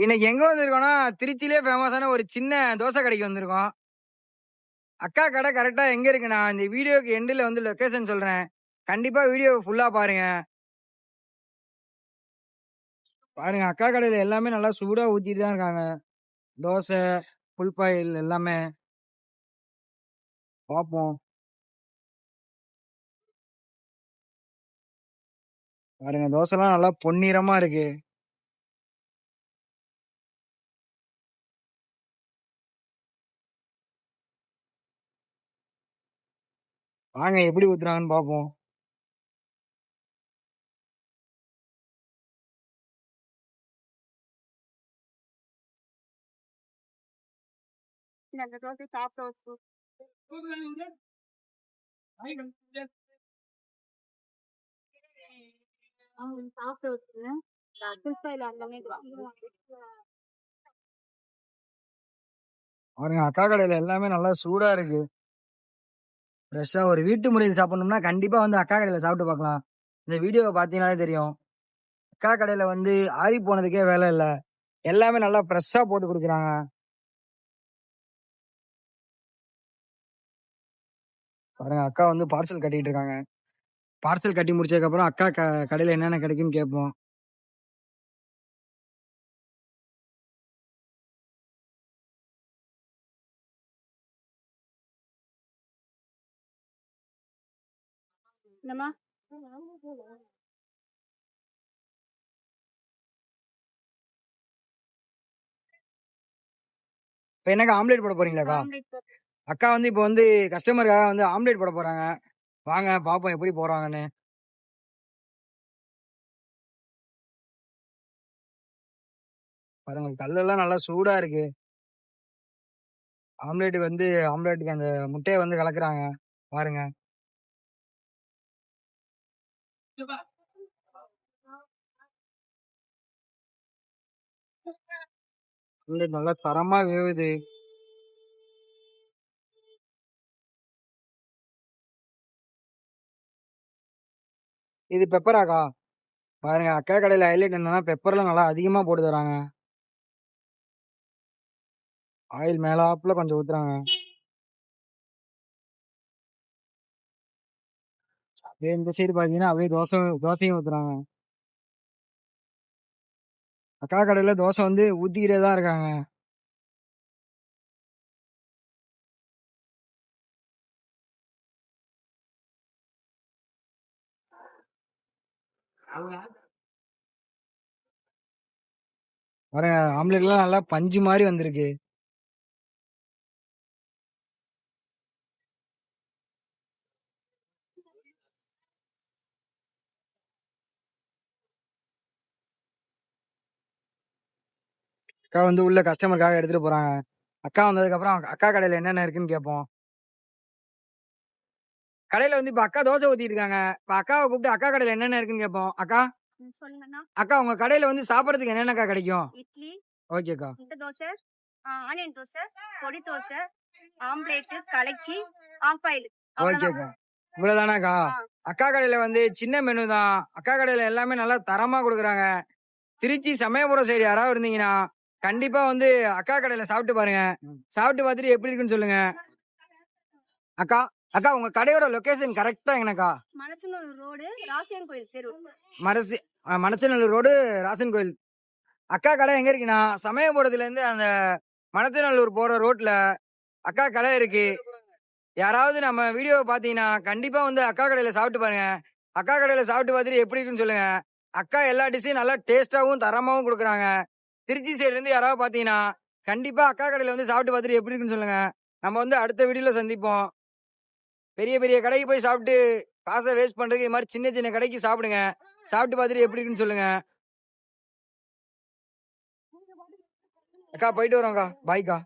இன்னைக்கு எங்க வந்திருக்கோம்னா, திருச்சியிலேயே ஃபேமஸான ஒரு சின்ன தோசை கடைக்கு வந்திருக்கோம். அக்கா கடை கரெக்ட்டா எங்க இருக்குன்னா, இந்த வீடியோக்கு எண்டுல வந்து லொகேஷன் சொல்றேன். கண்டிப்பா வீடியோ ஃபுல்லா பாருங்க. பாருங்க அக்கா கடையில எல்லாமே நல்லா சூடா ஊத்திட்டு தான் இருக்காங்க. தோசை, ஃபுல் பாயில் எல்லாமே. பாப்போம். பாருங்க தோசைலாம் நல்லா பொன்னிறமா இருக்கு. வாங்க எப்படி ஊத்துறாங்கன்னு பாப்போம். இந்த தோசை சாஃப்ட் டோஸ்ட் சாஃப்ட் டோஸ்ட்ங்க ஃபுல் எல்லாமே பாருங்க அக்கா கடையில எல்லாமே நல்லா சூடா இருக்கு. ஃப்ரெஷ்ஷா ஒரு வீட்டு முறையில் சாப்பிடணும்னா கண்டிப்பா வந்து அக்கா கடையில சாப்பிட்டு பார்க்கலாம். இந்த வீடியோவ பார்த்தீங்கன்னாலே தெரியும். அக்கா கடையில வந்து ஆறி போனதுக்கே வேலை இல்ல. எல்லாமே நல்லா ஃப்ரெஷ்ஷா போட்டு குடுக்குறாங்க. பாருங்க அக்கா வந்து பார்சல் கட்டிட்டு இருக்காங்க. பார்சல் கட்டி முடிச்சதுக்கப்புறம் அக்கா கடையில என்னென்ன கிடைக்கும்னு கேட்போம். என்னம்மா இப்ப என்னக்கா ஆம்லெட் போட போறீங்களாக்கா? ஆம்லெட் அக்கா வந்து இப்ப வந்து கஸ்டமருக்காக வந்து ஆம்லெட் போட போறாங்க. வாங்க பாப்போம் எப்படி போடுறாங்கன்னு. பாருங்க கல்லெல்லாம் நல்லா சூடா இருக்கு. ஆம்லெட்டுக்கு அந்த முட்டைய வந்து கலக்குறாங்க. பாருங்க. ஆம்லெட் நல்லா தரமா வேவுது. இது பெப்பராக்கா? பாருங்க அக்கா கடையில ஹைலைட் என்னன்னா பெப்பர்லாம் நல்லா அதிகமா போட்டு தராங்க. ஆயில் மேலாப்புல கொஞ்சம் ஊத்துறாங்க. அப்படியே இந்த சைடு பாத்தீங்கன்னா அப்படியே தோசையும் ஊத்துறாங்க. அக்கா கடையில தோசை வந்து ஊத்திக்கிட்டே தான் இருக்காங்க. பாருங்க ஆம்லெட்லாம் நல்லா பஞ்சு மாரி வந்திருக்கு. அக்கா வந்து உள்ள கஸ்டமருக்காக எடுத்துட்டு போறாங்க. அக்கா வந்ததுக்கப்புறம் அக்கா கடையில என்னென்ன இருக்குன்னு கேட்போம். கடையில வந்து இப்ப அக்கா தோசை ஊத்திட்டு இருக்காங்க. இப்ப அக்காவை கூப்பிட்டு அக்கா கடையில என்னென்ன இருக்குன்னு கேட்போம். அக்கா சொல்லுங்கண்ணா. அக்கா உங்க கடையில வந்து சாப்பிடறதுக்கு என்னென்னக்கா கிடைக்கும்? இட்லி, ஓகேக்கா. முட்டை தோசை, ஆனியன் தோசை, பொடி தோசை, ஆம்லேட்டு, கலக்கி, ஆஃப் ஆயில். ஓகேக்கா. இவ்வளவுதானாக்கா? அக்கா கடையில வந்து சின்ன மெனு தான். அக்கா கடையில எல்லாமே நல்லா தரமா குடுக்குறாங்க. திருச்சி சமயபுரம் சைடு யாராவது இருந்தீங்கன்னா கண்டிப்பா வந்து அக்கா கடையில சாப்பிட்டு பாருங்க. சாப்பிட்டு பார்த்துட்டு எப்படி இருக்குன்னு சொல்லுங்க. அக்கா அக்கா உங்க கடையோட லொகேஷன் கரெக்டா எங்கனக்கா? மணச்சநல்லூர் ரோடு, ராசியன் கோயில் தெரு. மணச்சநல்லூர் ரோடு ராசன் கோயில். அக்கா கடை எங்க இருக்குன்னா சமயபுரத்துல இருந்து அந்த மணச்சநல்லூர் போற ரோட்ல அக்கா கடை இருக்கு. யாராவது நம்ம வீடியோவை பாத்தீங்கன்னா கண்டிப்பா வந்து அக்கா கடையில சாப்பிட்டு பாருங்க. அக்கா கடையில சாப்பிட்டு பார்த்துட்டு எப்படி இருக்குன்னு சொல்லுங்க. அக்கா எல்லா டிஷ்ஷையும் நல்லா டேஸ்டாவும் தரமாவும் கொடுக்குறாங்க. திருச்சி சைடுல இருந்து யாராவது பாத்தீங்கன்னா கண்டிப்பா அக்கா கடையில வந்து சாப்பிட்டு பார்த்துட்டு எப்படி இருக்குன்னு சொல்லுங்க. நம்ம வந்து அடுத்த வீடியோல சந்திப்போம். பெரிய பெரிய கடைக்கு போய் சாப்பிட்டு காசை வேஸ்ட் பண்றதுக்கு இது மாதிரி சின்ன சின்ன கடைக்கு சாப்பிடுங்க. சாப்பிட்டு பார்த்துட்டு எப்படி இருக்குன்னு சொல்லுங்க. அக்கா போயிட்டு வரோம்க்கா. பாய்க்கா.